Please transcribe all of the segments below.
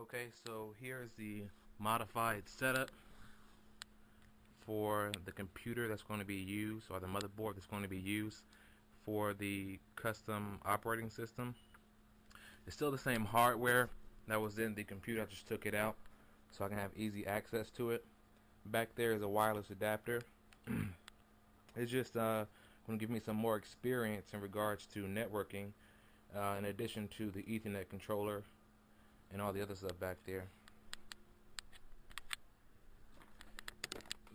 Okay, so here's the modified setup for the computer that's going to be used, or the motherboard that's going to be used for the custom operating system. It's still the same hardware that was in the computer. I just took it out so I can have easy access to it. Back there is a wireless adapter. It's just going to give me some more experience in regards to networking, in addition to the Ethernet controller and all the other stuff back there.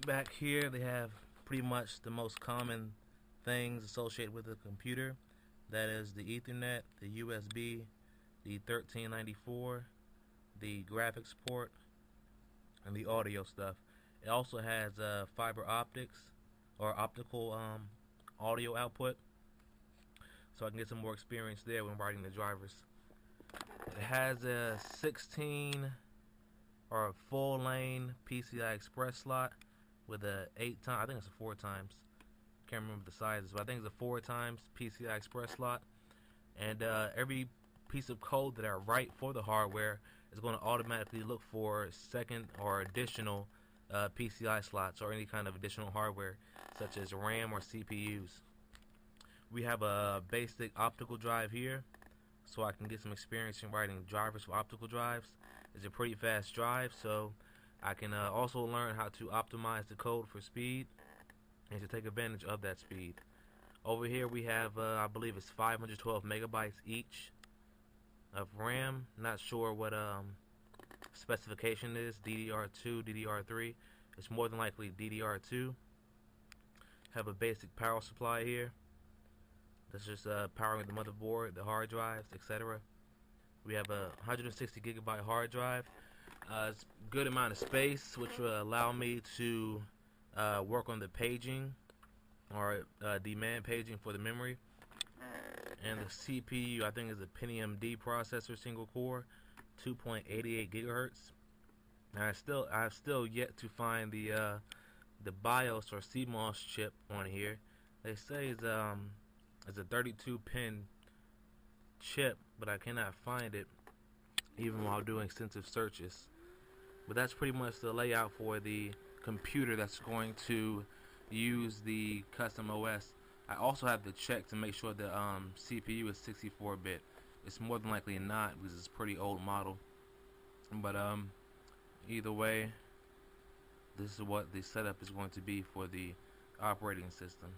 Back here they have pretty much the most common things associated with the computer. That is the Ethernet, the USB, the 1394, the graphics port, and the audio stuff. It also has fiber optics or optical audio output, so I can get some more experience there when writing the drivers. It has a 16 or a full lane PCI Express slot with a 8 times, I think it's a 4 times, can't remember the sizes, but I think it's a 4 times PCI Express slot. And every piece of code that I write for the hardware is going to automatically look for second or additional PCI slots or any kind of additional hardware such as RAM or CPUs. We have a basic optical drive here, so I can get some experience in writing drivers for optical drives. It's a pretty fast drive, so I can also learn how to optimize the code for speed and to take advantage of that speed. Over here we have, I believe it's 512 megabytes each of RAM. Not sure what specification is, DDR2, DDR3. It's more than likely DDR2. Have a basic power supply here. That's just powering the motherboard, the hard drives, etc. We have a 160 gigabyte hard drive. It's a good amount of space, which will allow me to work on the paging or demand paging for the memory. And the CPU, I think, is a Pentium D processor, single core, 2.88 gigahertz. And I've still yet to find the BIOS or CMOS chip on here. They say it's a 32 pin chip, but I cannot find it even while doing extensive searches. But that's pretty much the layout for the computer that's going to use the custom OS. I also have to check to make sure the CPU is 64-bit. It's more than likely not, because it's a pretty old model. But either way, this is what the setup is going to be for the operating system.